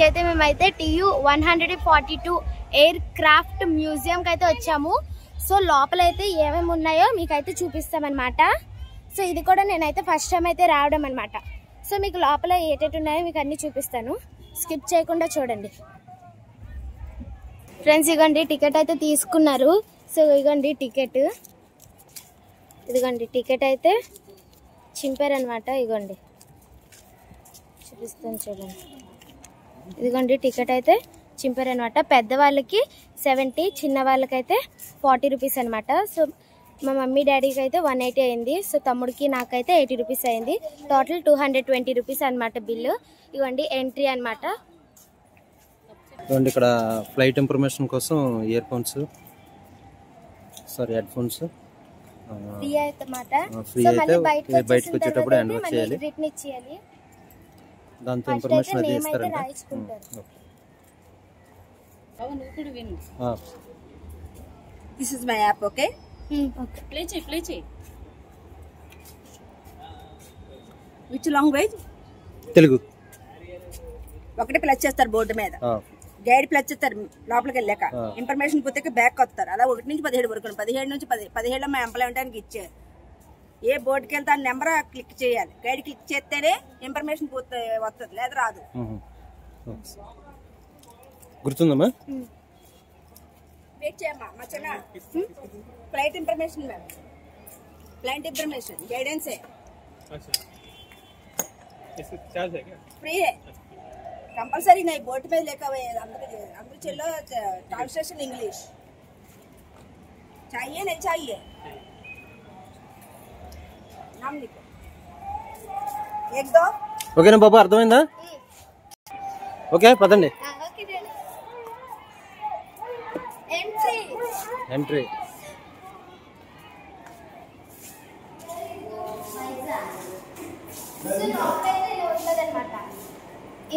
ఈరోజు అయితే మేమైతే TU-142 ఎయిర్ క్రాఫ్ట్ మ్యూజియంకి అయితే వచ్చాము. సో లోపలైతే ఏమేమి ఉన్నాయో మీకైతే చూపిస్తామన్నమాట. సో ఇది కూడా నేనైతే ఫస్ట్ టైం అయితే రావడం అనమాట. సో మీకు లోపల ఏటేటి ఉన్నాయో మీకు అన్నీ చూపిస్తాను, స్కిప్ చేయకుండా చూడండి ఫ్రెండ్స్. ఇగోండి టికెట్ అయితే తీసుకున్నారు. సో ఇగోండి టికెట్, ఇదిగోండి టికెట్ అయితే చింపారనమాట. ఇగోండి చూపిస్తాను చూడండి. ఇదిగోండి టికెట్ అయితే చింపారనమాట. పెద్దవాళ్ళకి 70, చిన్న వాళ్ళకైతే 40 రూపీస్ అనమాట. సో మా మమ్మీ డాడీకి అయితే 180 అయింది. సో తమ్ముడికి నాకైతే 80 రూపీస్ అయింది. టోటల్ 220 రూపీస్ అనమాట బిల్లు. ఇవ్వండి ఎంట్రీ అనమాట. ఇక్కడ ఫ్లైట్ ఇన్ఫర్మేషన్ కోసం ear phones, sorry head phones free అయితే మాట. ఫ్రీ అయితే బయటకు వచ్చేటప్పుడు హ్యాండ్ ఓవర్ చేయాలి, రిటర్న్ ఇచ్చేయాలి. దాంతో ఇన్ఫర్మేషన్ అది ఇస్తారంట. This is my app, okay? Okay. Play check. Which language? Telugu. ఒకటి ప్లస్ చేస్తారు బోర్డు మీద, గైడ్ ప్లస్ చేస్తారు లోపలికి వెళ్ళాక. ఇన్ఫర్మేషన్ పూర్తిగా బ్యాక్ వస్తారు. అలా 1 నుంచి 17 వరకు, 17 నుంచి 17 మా ఎంప్లాయ్మెంట్ ఇచ్చారు. ఏ బోర్డుకి వెళ్తే ఆ నెంబర్ క్లిక్ చేయాలి. గైడ్ క్లిక్ చేస్తేనే ఇన్ఫర్మేషన్ పూర్తి వస్తుంది, లేదా రాదు. గుర్తుందమ్మా? వెయిట్ చేయమ్మా మా చిన్న. Flight information ma'am, flight information guidance free compulsory नहीं. बोट पे लेकर अंदर चलो. ट्रांसलेशन इंग्लिश चाहिए नहीं चाहिए, नाम लिखो. एक दो ఓకేనా బాబు, అర్థమైందా? ఓకే పదండి. ఎంట్రీ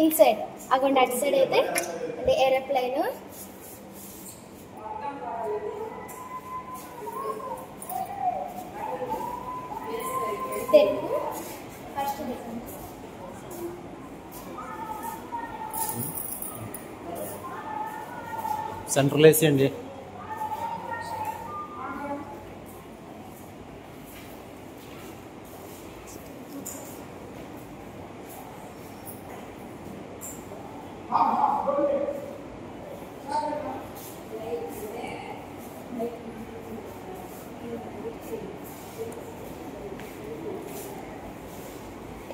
ఇన్సైడ్ అక్కడ అటు సైడ్ అయితే ఏరోప్లేన్. ఫస్ట్ సెంట్రల్ ఏసీ అండి.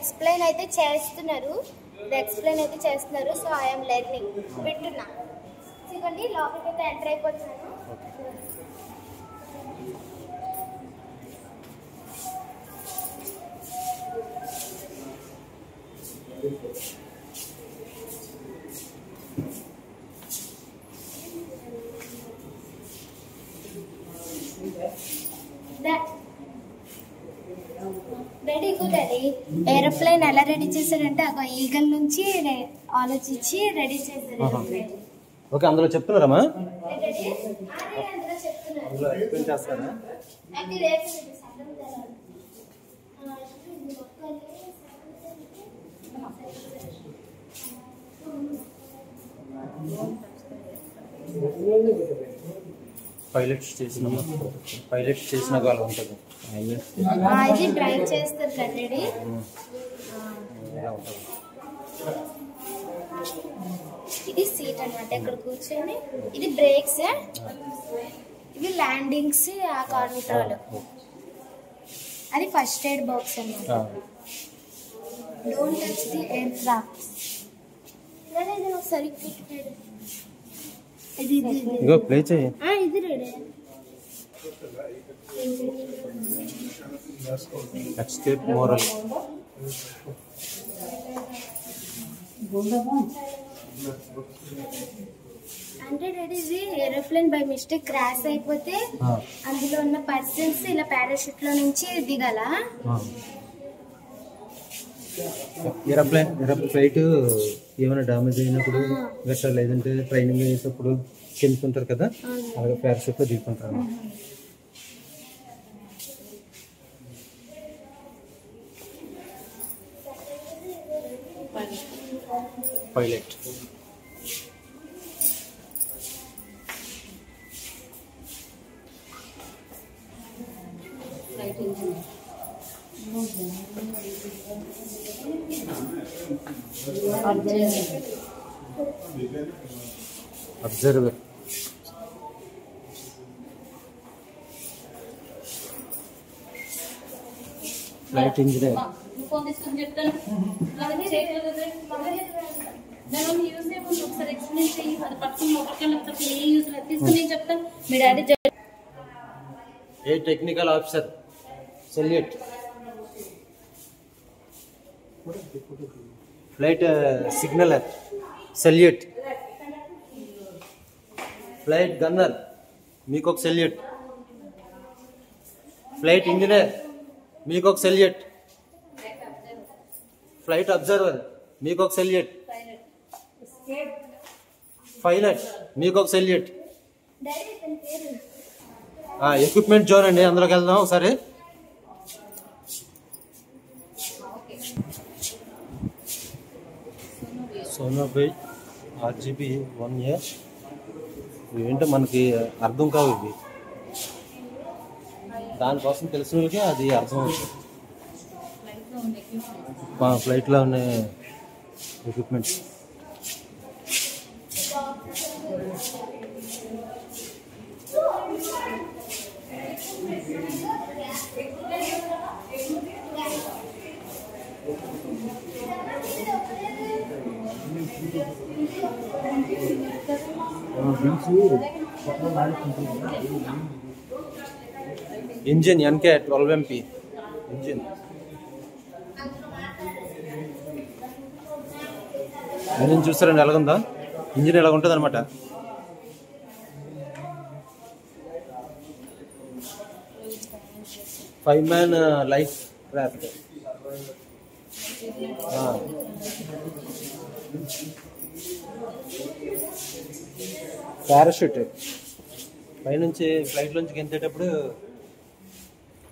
ఎక్స్ప్లెయిన్ అయితే చేస్తున్నారు, ఎక్స్ప్లెయిన్ అయితే చేస్తున్నారు. సో ఐఎమ్ లెర్నింగ్ వింటున్నా. చూడండి లోపలికి అయితే ఎంటర్ అయిపోతున్నాను. Ready daddy. ఏరోప్లేన్ ఎలా రెడీ చేశారంటే ఒక ఈగల్ నుంచి ఆలోచించి రెడీ చేశారు ఏరోప్లేన్. ఓకే, అందులో చెప్తున్నారమ్మా? అందులో చెప్తున్నారు. అందులో ఎక్స్ప్లెయిన్ చేస్తారా? పైలట్స్ చేసిన కాలం ఉంటుంది. ఇది డ్రైవ్ చేస్తారు కదండి. ఇది సీట్ అన్నమాట, ఇక్కడ కూర్చొని. ఇది బ్రేక్స్, ఇది ల్యాండింగ్స్, ఆ కంట్రోల్. అది ఫస్ట్ ఎయిడ్ బాక్స్ అన్నమాట. Don't touch the air craft. ఒకసారి ఇగో ప్లే చేయి. ఇది రెడీ. Escape moral. అంటే డాడీ ఇది ఏరోప్లేన్ బై మిస్టేక్ క్రాష్ అయిపోతే అందులో ఉన్న పర్సన్స్ ఇలా పారాషూట్ లో నుంచి దిగాల. ఏరోప్లేన్ ఫ్లైట్ ఏమైనా డామేజ్ అయినప్పుడు గట్రా, లేదంటే ట్రైనింగ్ అయ్యేటప్పుడు కిందుంటారు కదా, అలాగే పారాషూట్ లో దిగుతుంటారు. Pilot observer flight engineer a technical officer salute flight signaller salute flight gunner మీకు ఒక సెల్యూట్ ఫ్లైట్ ఇంజనీర్ మీకు ఒక సెల్యూట్ ఫ్లైట్ అబ్జర్వర్ మీకు ఒక సెల్యూట్ పైలట్ మీకు ఒక సెల్యూట్ ఎక్విప్మెంట్ జోన్ అండి అందులోకి వెళ్దాం ఒకసారి సోనోబై RGB 1A ఇవేంటో మనకి అర్థం కావు ఇవి దానికోసం తెలిసిన వాళ్ళకి అది అర్థం అవుతుంది ఫ్లైట్లో ఉన్న equipments engine NK 12MP engine engine చూస్తారండి ఎలాగుందా ఇంజిన్ ఎలా ఉంటుంది అనమాట 5-man లైఫ్ క్రాఫ్ట్ పారాషూట్ పైనుంచి ఫ్లైట్ నుంచి గెంతేటప్పుడు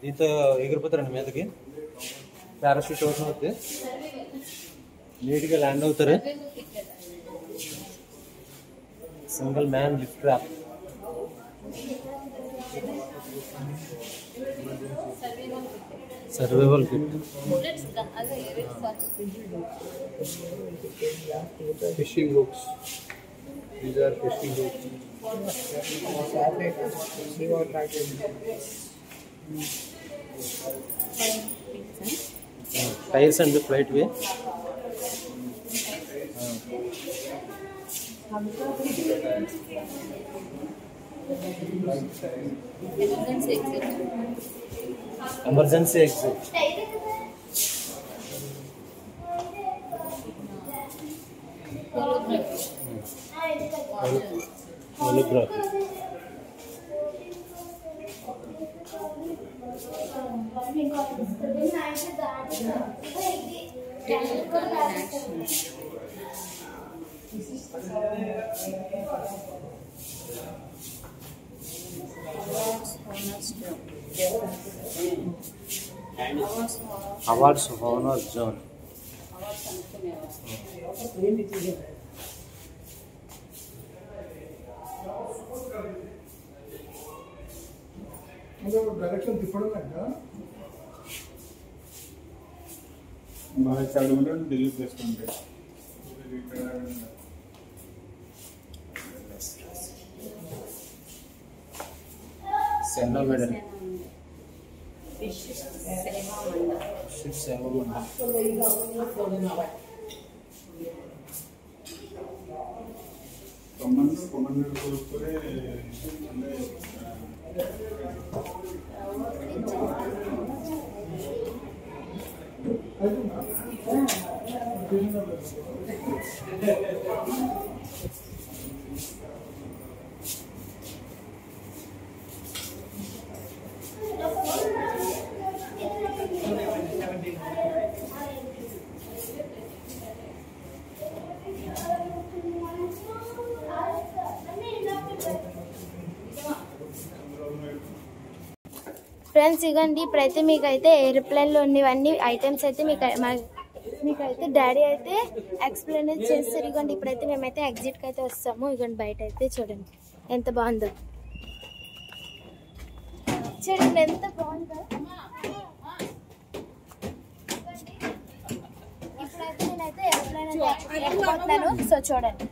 దీంతో ఎగిరిపోతారండి మీదకి పారాషూట్ ఓపెన్ అవుతుంది నీట్గా ల్యాండ్ అవుతారు single man lift trap survival kit fishing hooks These are fishing hooks. Tires and the flight way. Emergency exit. Holography. Awards Honor Zone. Direction different है क्या? हमारे साइड में डिलीट प्लेसमेंट है। सेना medal commander को उसपरे friends ఇగండి ఇప్పుడైతే మీకైతే ఏరోప్లేన్లో ఉన్నవన్నీ ఐటమ్స్ అయితే మీకు మీకైతే డాడీ అయితే ఎక్స్ప్లెయిన్ చేస్తారు. ఇదిగోండి ఇప్పుడైతే మేమైతే ఎగ్జిట్కి అయితే వస్తాము. ఇదిగోండి బయట అయితే చూడండి ఎంత బాగుందో, చూడండి ఎంత బాగుందో. ఇప్పుడైతే నేనైతే ఎయిర్ప్లేన్ అయితే ఎక్కబోతున్నాను. సో చూడండి.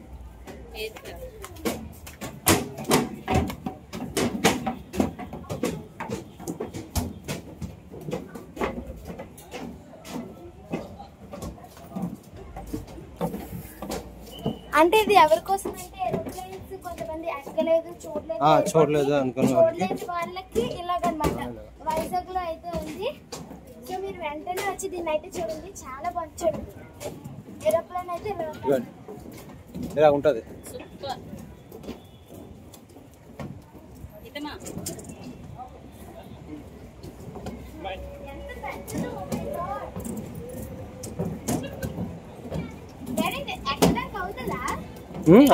అంటే ఇది ఎవరి కోసం అంటే ఏరోప్లేన్స్ కొంతమంది ఎక్కలేదు చూడలేదు అనుకున్న వాళ్ళకి ఇలాగనమాట. వైజాగ్ లో అయితే ఉంది. సో మీరు వెంటనే వచ్చి దీన్ని అయితే చూడండి, చాలా బాగుంది. చూడండి ఏరోప్లేన్ అయితే ఇలా ఉంటది.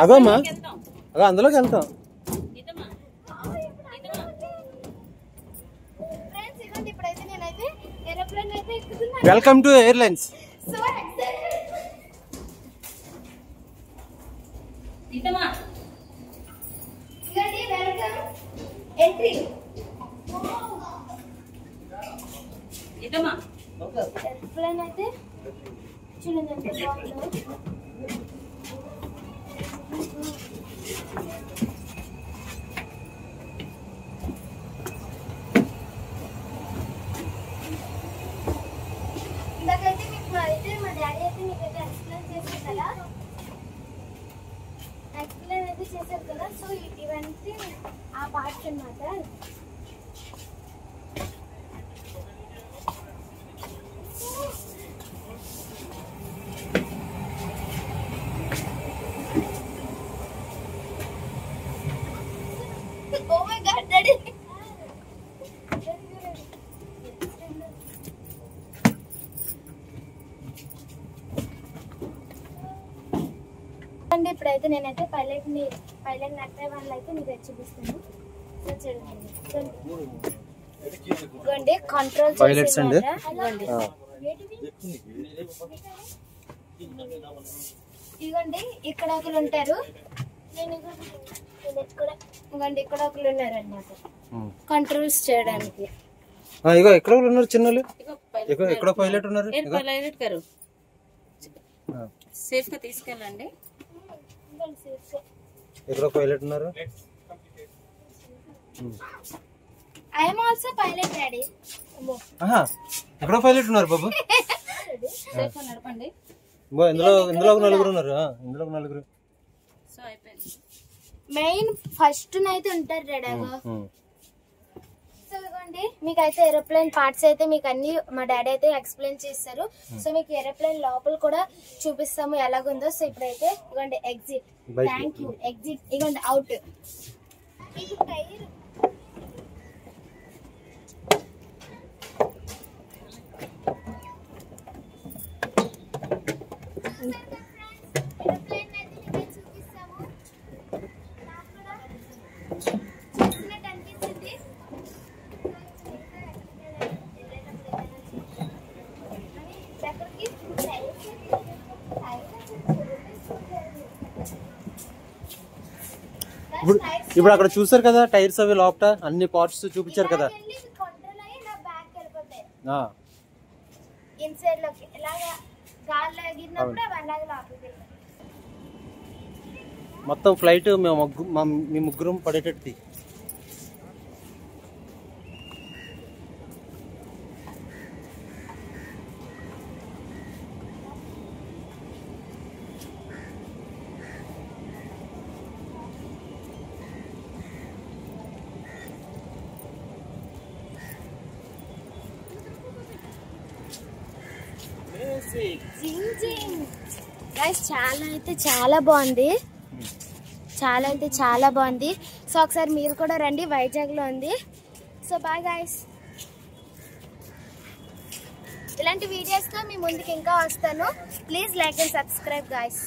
అదమ్మా అదే అందులోకి వెళ్తాం. Welcome to airlines. ఎయిర్ప్లేన్ అయితే చూడండి ఎంత బాగుందో. ఇందాకైతే మీకు అయితే మా డాడీ అయితే మీకైతే ఎక్స్ప్లెయిన్ చేశారు కదా, ఎక్స్ప్లెయిన్ అయితే చేశారు కదా. సో ఇవన్నీ ఆ పార్ట్స్ అన్నమాట. Oh my God, Daddy! అండి ఇప్పుడైతే నేనైతే పైలట్ నట్టే వాళ్ళు అయితే మీకు చూపిస్తాను. చూడండి కంట్రోల్ పైలట్స్ అండి. ఇదిగోండి ఇక్కడ ఒకరు ఉంటారు, ఇదిగోండి ఇక్కడ ఒకరు ఉన్నారు అన్నమాట కంట్రోల్స్ చేయడానికి. ఇగో ఎక్కడ ఉన్నారు చిన్నలు, ఎక్కడ పైలట్ ఉన్నారు. పైలట్ గారు సేఫ్ గా తీసుకెళ్ళండి. ఎక్కడ పైలట్ ఉన్నారు. I am also pilot daddy. ఎక్కడ పైలట్ ఉన్నారు బాబు. సేఫ్ గా నడపండి. ఇందులో నలుగురు ఉన్నారు. ఇందులో నలుగురు. సో అయిపోయింది. మెయిన్ ఫస్ట్ నైతే ఉంటారు డాడీగా. సో ఇదిగోండి మీకైతే ఏరోప్లేన్ పార్ట్స్ అయితే మీకు అన్ని మా డాడీ అయితే ఎక్స్ప్లెయిన్ చేస్తారు. సో మీకు ఏరోప్లేన్ లోపల కూడా చూపిస్తాము ఎలాగుందో. సో ఇప్పుడైతే ఇదిగోండి ఎగ్జిట్. Thank you. ఎగ్జిట్. ఇదిగోండి అవుట్. ఇది టైర్. ఇప్పుడు అక్కడ చూసారు కదా టైర్స్ అవి లోపల అన్ని పార్ట్స్ చూపించారు కదా. మొత్తం ఫ్లైట్ మీ ముగ్గురం పడేటట్టు. గైస్ చాలా అయితే చాలా బాగుంది, చాలా అంటే చాలా బాగుంది. సో ఒకసారి మీరు కూడా రండి, వైజాగ్ లో ఉంది. So bye guys. ఇలాంటి వీడియోస్ తో మీ ముందుకు ఇంకా వస్తాను. Please like and subscribe guys.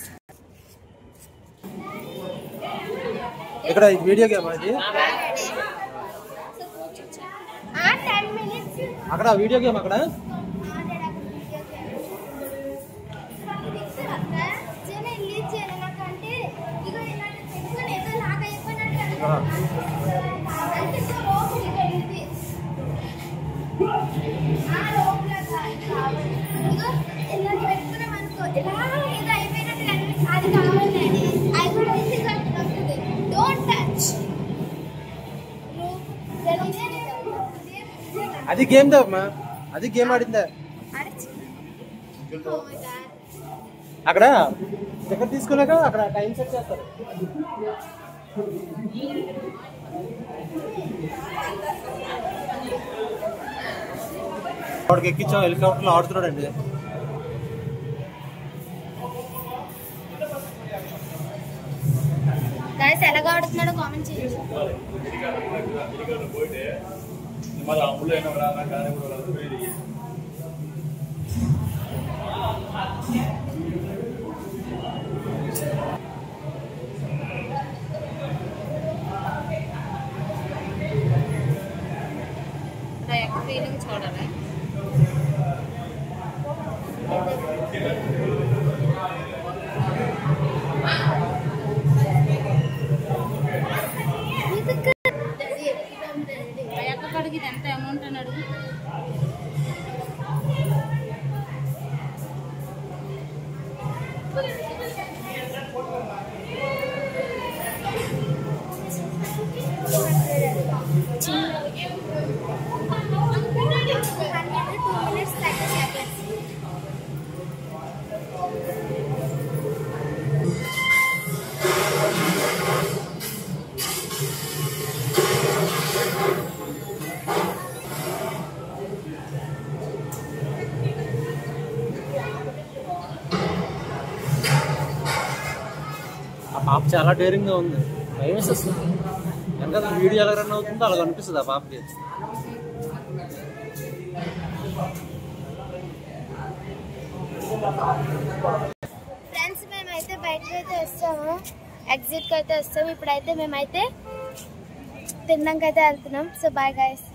ఇక్కడ వీడియో గేమ్ అది 10 minutes అక్కడ వీడియో గేమ్ అక్కడ అది గేమ్ దా అమ్మా, అది గేమ్ ఆడిందా అక్కడ టికెట్ తీసుకున్నాక అక్కడ టైం సెట్ చేస్తారు. వాడికి ఎక్కించాం, హెలికాప్టర్లో ఆడుతున్నాడు అండి. ఎలాగా ఆడుతున్నాడో కామెంట్ చేయండి. చూడాలి అక్కడికి ఎంత అమౌంట్ అని అడుగు. ఆ పాప చాలా డేరింగ్ గా ఉంది, భయం వేసేస్తుంది. ఎంత వీడియో ఎలా రన్ అవుతుందో అలాగ అనిపిస్తుంది ఆ పాపకి. ఫ్రెండ్స్ మేమైతే బయటకు అయితే వస్తాము, ఎగ్జిట్కి అయితే వస్తాము. ఇప్పుడైతే మేమైతే తినడానికి అయితే వెళ్తున్నాం. So bye guys.